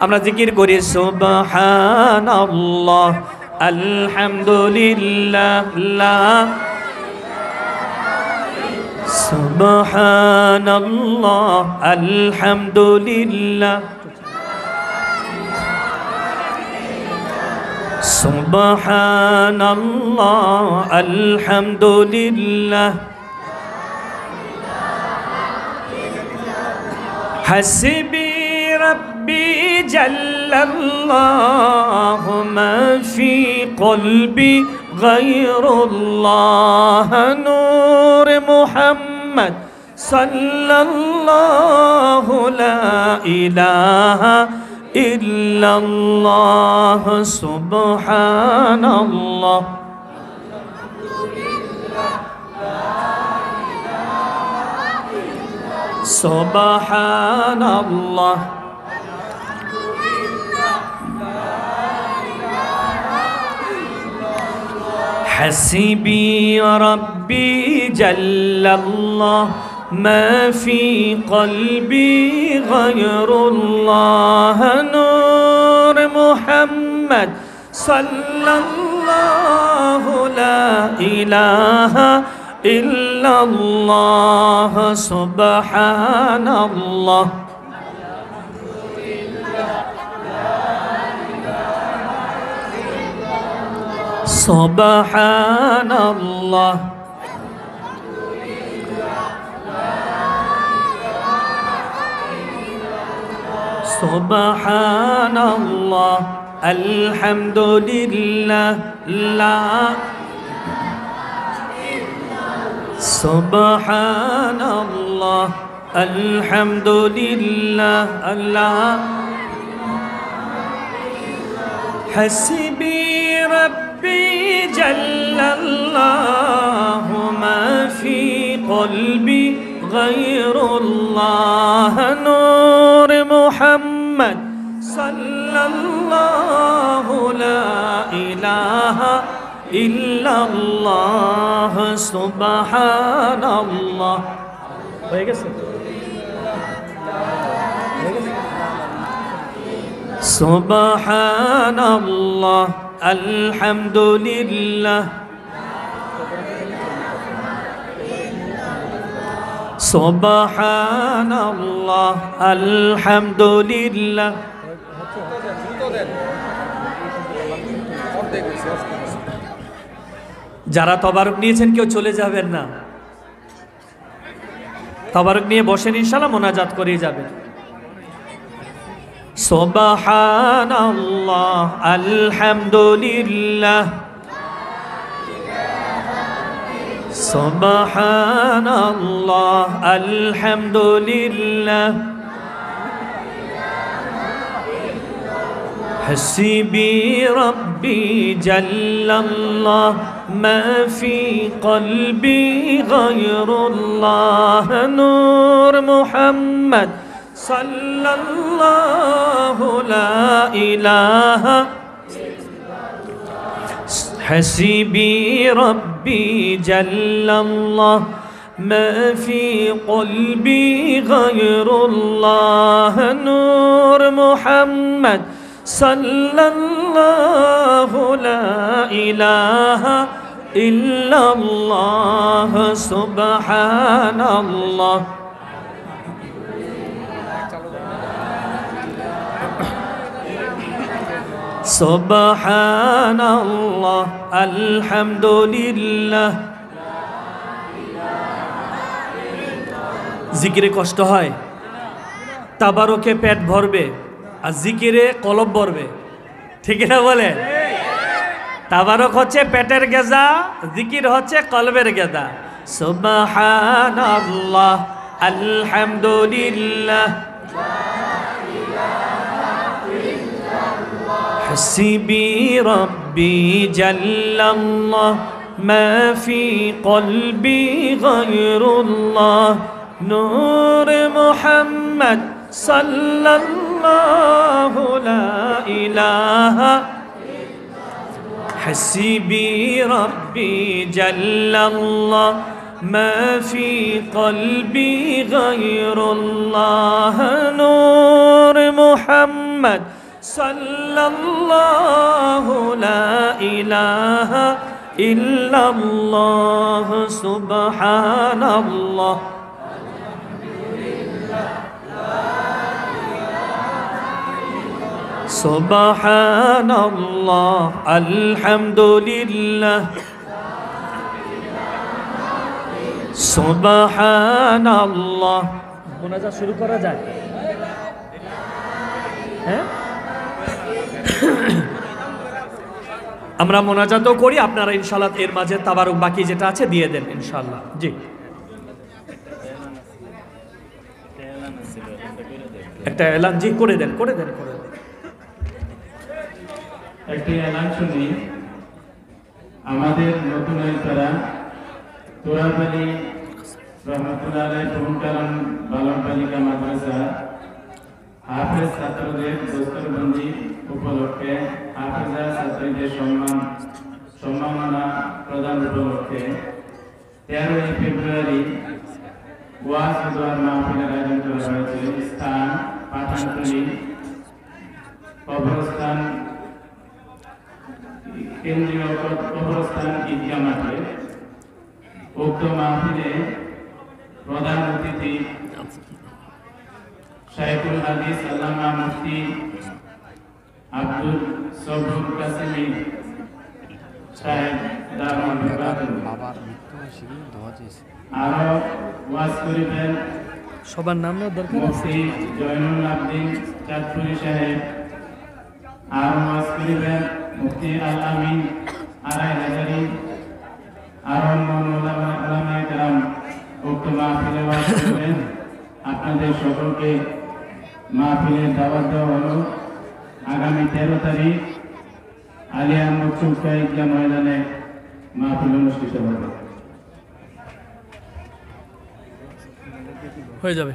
আমরা জিকির করি সুবহানাল্লাহ আলহামদুলিল্লাহ লা সুবহানাল্লাহ আলহামদুলিল্লাহ সুবহানাল্লাহ আলহামদুলিল্লাহ হাসবি রব্বি জাল্লাল্লাহু মা ফি কলবি গায়রুল্লাহ নূর মুহাম্মদ সাল্লাল্লাহু লা ইলাহা ইল্লাল্লাহ সুবহানাল্লাহ সুবহানাল্লাহ حسبي ربي جل الله ما في قلبي غير الله نور محمد صلى الله لا إله إلا الله سبحان الله سبحان الله سبحان الله الحمد لله لا سبحان الله الحمد لله لا حسبي ربي جل الله ما في قلبي غير الله نور محمد صلى الله لا إله إلا الله سبحان الله سبحان الله الحمد لله سبحان الله الحمد لله যারা তবারক নিয়েছেন কেউ চলে যাবেন না, তবারক নিয়ে বসেন, ইনশাআল্লাহ মোনাজাত করে যাবেন। সুবহানাল্লাহ আলহামদুলিল্লাহ সুবহানাল্লাহ আলহামদুলিল্লাহ حسبي ربي جل الله ما في قلبي غير الله نور محمد صلى الله لا إله حسبي ربي جل الله ما في قلبي غير الله نور محمد صلى الله لا إله إلا الله سبحان الله سبحان الله الحمد لله জিকিরে কষ্ট হয়, তাবারকে পেট ভরবে আর জিকিরে কলব ভরবে, ঠিক না বলে? তাবারক হচ্ছে পেটের গেজা, জিকির হচ্ছে কলবের গেজা। সুবহানাল্লাহ আলহামদুলিল্লাহ حسبي ربي جل الله ما في قلبي غير الله نور محمد صلى الله لا إله حسبي ربي جل الله ما في قلبي غير الله نور محمد محمد صلى الله لا إله إلا الله سبحان الله سبحان الله الحمد لله سبحان الله মোনাজাত শুরু করা যায় হ্যাঁ আমরা মোনাজাতও করি আপনারা ইনশাআল্লাহ এর মাঝে তাবারুক বাকি যেটা আছে দিয়ে দেন ইনশাআল্লাহ জি একটা এলান জি করে দেন একটি এলান শুনি আমাদের নতুন তারা তোরাবাড়ি রহমতুল্লাহ আলাইহি ভূমকালাম বালক বালিকা মাদ্রাসা হাফেজ ছাত্রদের দস্তরবন্দি উপলক্ষে হাফেজা ছাত্রীদের সম্মাননা প্রদান উপলক্ষে 13 ফেব্রুয়ারি ওয়াজ দোয়ার মাহফিলের আয়োজন করা হয়েছে। স্থান পাঠানটুলি কবরস্থান কেন্দ্রীয় কবরস্থান ঈদগাহ মাঠে। উক্ত মাহফিলে প্রধান অতিথি শাইখুল হাদিস আল্লামা মুফতি আব্দুল সবুর কাসেমি সাহেব দারুল আরো ওয়াজ করিবেন সবার নাম না দরকার মুফতি জয়নুল আবদিন চাঁদপুরি সাহেব। আরো ওয়াজ করিবেন মুফতি আল আমিন আড়াই হাজারি। আরো ওলামায়ে কেরাম উক্ত মাহফিলে ওয়াজ করবেন। আপনাদের সকলকে মাহফিলে দাওয়াত দেওয়া হলো। আগামী 13 তারিখ আলিয়া মুচুকা ঈদগাহ ময়দানে মাহফিল অনুষ্ঠিত হবে। হয়ে যাবে।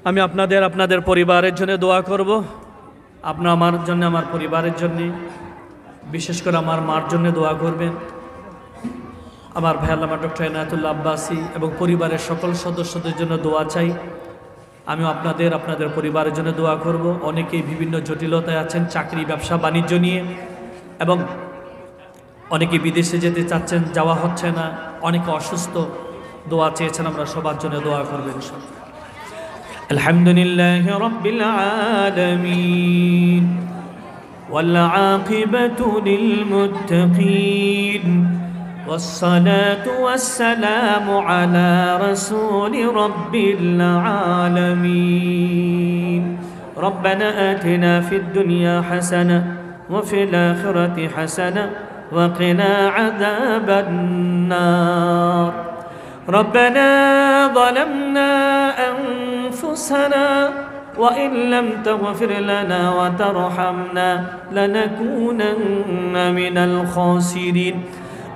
আমি আপনাদের পরিবারের জন্য দোয়া করব। আপনার আমার জন্য আমার পরিবারের জন্য বিশেষ করে আমার মার জন্য দোয়া করবেন। আমার ভাই আল্লামা ডক্টর এনায়েতুল্লাহ আব্বাসী এবং পরিবারের সকল সদস্যদের জন্য দোয়া চাই। আমিও আপনাদের পরিবারের জন্য দোয়া করব। অনেকেই বিভিন্ন জটিলতায় আছেন চাকরি ব্যবসা বাণিজ্য নিয়ে, এবং অনেকে বিদেশে যেতে চাচ্ছেন, যাওয়া হচ্ছে না, অনেকে অসুস্থ, দোয়া চেয়েছেন। আমরা সবার জন্য দোয়া করবেন ইনশাআল্লাহ। আলহামদুলিল্লাহি রাব্বিল আলামিন ওয়াল আকিবাতু লিল মুত্তাকিন والصلاة والسلام على رسول رب العالمين ربنا آتنا في الدنيا حسنة وفي الآخرة حسنة وقنا عذاب النار ربنا ظلمنا أنفسنا وإن لم تغفر لنا وترحمنا لنكونن من الخاسرين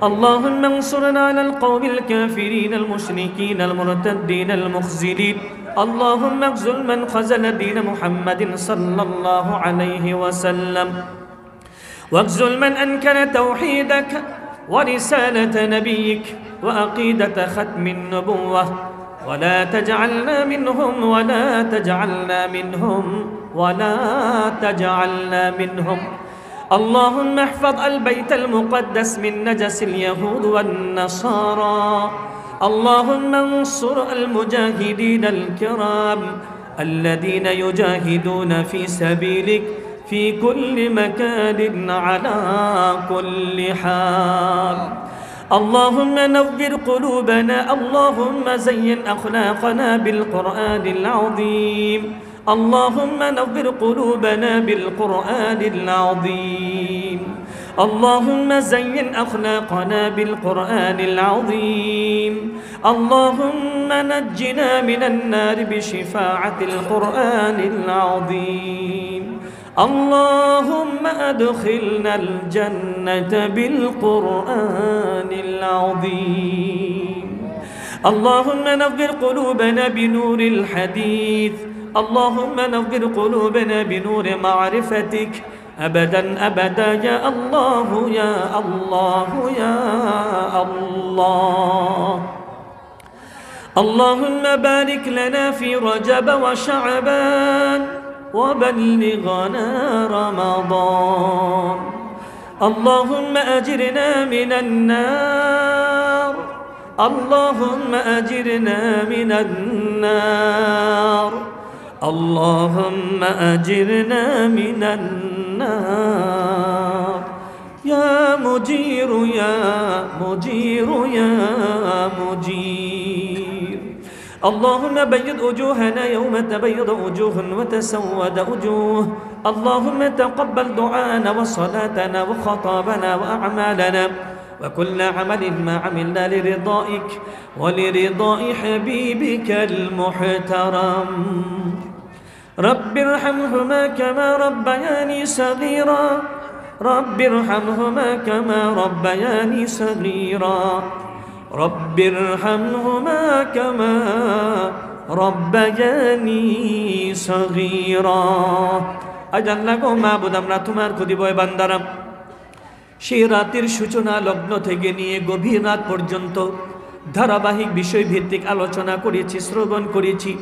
اللهم انصرنا على القوم الكافرين المشركين المرتدين المخزلين اللهم اخذل من خزل دين محمد صلى الله عليه وسلم واخذل من أنكر توحيدك ورسالة نبيك وعقيدة ختم النبوة ولا تجعلنا منهم ولا تجعلنا منهم اللهم احفظ البيت المقدس من نجس اليهود والنصارى اللهم انصر المجاهدين الكرام الذين يجاهدون في سبيلك في كل مكان على كل حال اللهم نور قلوبنا اللهم زين أخلاقنا بالقرآن العظيم اللهم نور قلوبنا بالقرآن العظيم اللهم زين أخلاقنا بالقرآن العظيم اللهم نجنا من النار بشفاعة القرآن العظيم اللهم أدخلنا الجنة بالقرآن العظيم اللهم نور قلوبنا بنور الحديث اللهم نور قلوبنا بنور معرفتك أبدا أبدا يا الله يا الله يا الله اللهم بارك لنا في رجب وشعبان وبلغنا رمضان اللهم أجرنا من النار اللهم أجرنا من النار اللهم أجرنا من النار يا مجير يا مجير يا مجير اللهم بيض وجوهنا يوم تبيض وجوه وتسود وجوه اللهم تقبل دعاءنا وصلاتنا وخطابنا وأعمالنا وكل عمل ما عملنا لرضائك ولرضاء حبيبك المحترم رب ارحمهما كما ربياني صغيرا رب ارحمهما كما ربياني صغيرا رب ارحمهما كما ربياني صغيرا আল্লাহ গো মাবুদ আমরা তোমার খুদিবয় বান্দারা সেই রাতের সূচনা লগ্ন থেকে নিয়ে গভীর রাত পর্যন্ত ধারাবাহিক বিষয়ভিত্তিক আলোচনা করেছি শ্রবণ করেছি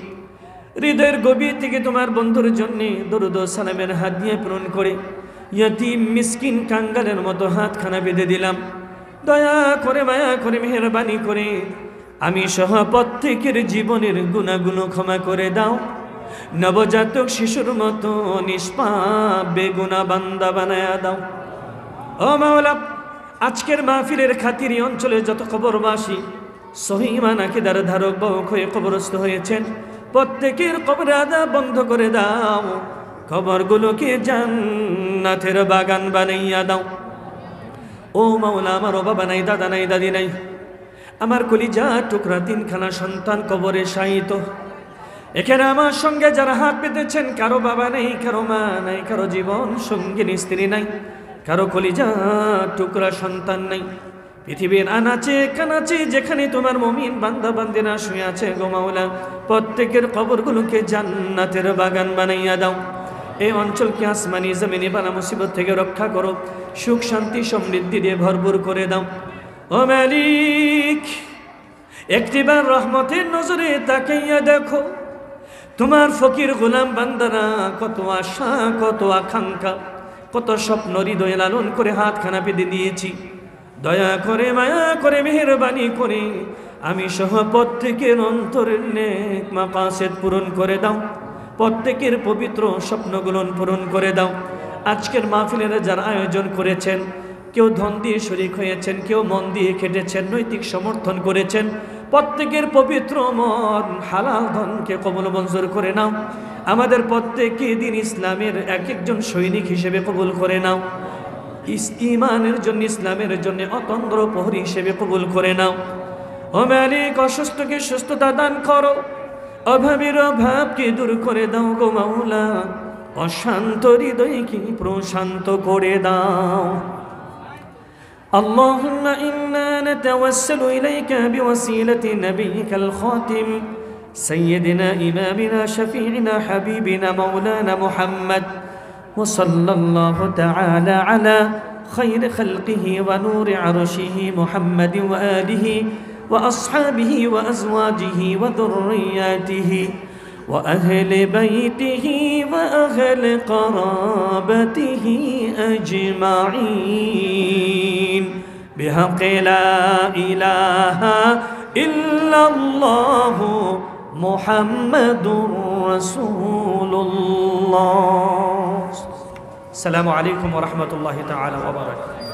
হৃদয়ের গভীর থেকে তোমার বন্ধুর জন্য দরুদ ও সালামের হাত দিয়ে পূরণ করে ইয়তীম মিসকিন কাঙ্গালের মতো হাতখানা বেঁধে দিলাম দয়া করে মায়া করে মেহেরবানি করে আমি সহ প্রত্যেকের জীবনের গুনাহগুলো ক্ষমা করে দাও নবজাতক শিশুর মতো নিষ্পাপ বেগুনা বান্দা বানায়া দাও ও মাওলা আজকের মাহফিলের খাতিরে অঞ্চলে যত কবরবাসী সহিমান আকীদার ধারক বাহক হয়ে কবরস্থ হয়েছেন প্রত্যেকের কবর আযাব বন্ধ করে দাও কবরগুলোকে জান্নাতের বাগান বানাইয়া দাও ও মাওলা আমার বাবা নাই দাদা নাই দাদি নাই আমার কলিজা টুকরা তিনখানা সন্তান কবরে শায়িত এখানে আমার সঙ্গে যারা হাত পেতেছেন কারো বাবা নেই কারো মা নাই কারো জীবন সঙ্গিনী স্ত্রী নাই কারো কলিজা টুকরা সন্তান নাই পৃথিবীর আনাচে কানাচে যেখানে তোমার মুমিন বান্দা বান্দিরা শুয়ে আছে গো মাওলা প্রত্যেকের কবরগুলোকে জান্নাতের বাগান বানাইয়া দাও এই অঞ্চলকে আসমানি জমিনি বালা মুসিবত থেকে রক্ষা করো সুখ শান্তি সমৃদ্ধি দিয়ে ভরপুর করে দাও ও মালিক একটিবার রহমতের নজরে তাকাইয়া দেখো তোমার ফকির গোলাম বান্দারা কত আশা কত আকাঙ্ক্ষা কত স্বপ্ন হৃদয়ে লালন করে হাতখানা পেতে দিয়েছি দয়া করে মায়া করে মেহেরবানি করে আমি সহ প্রত্যেকের অন্তরের নেক মাকাসেদ পূরণ করে দাও প্রত্যেকের পবিত্র স্বপ্নগুলো পূরণ করে দাও আজকের মাহফিলের যারা আয়োজন করেছেন কেউ ধন দিয়ে শরীক হয়েছেন কেউ মন দিয়ে খেটেছেন নৈতিক সমর্থন করেছেন প্রত্যেকের পবিত্র মন হালাল ধনকে কবুল মঞ্জুর করে নাও আমাদের প্রত্যেককে দিন ইসলামের এক একজন সৈনিক হিসেবে কবুল করে নাও ইমানের জন্য ইসলামের জন্য অতন্দ্র প্রহরী হিসেবে কবুল করে নাও ও মালিক অসুস্থকে সুস্থতা দান করো অভাবের অভাবকে দূর করে দাও গো মাওলা অশান্ত হৃদয়কে প্রশান্ত করে দাও اللهم إنا نتوسل إليك بوسيلة نبيك الخاتم سيدنا إمامنا شفيعنا حبيبنا مولانا محمد وصلى الله تعالى على خير خلقه ونور عرشه محمد وآله وأصحابه وأزواجه وذرياته وأهل بيته وأهل قرابته أجمعين بحق لا إله إلا الله محمد رسول الله السلام عليكم ورحمة الله تعالى وبركاته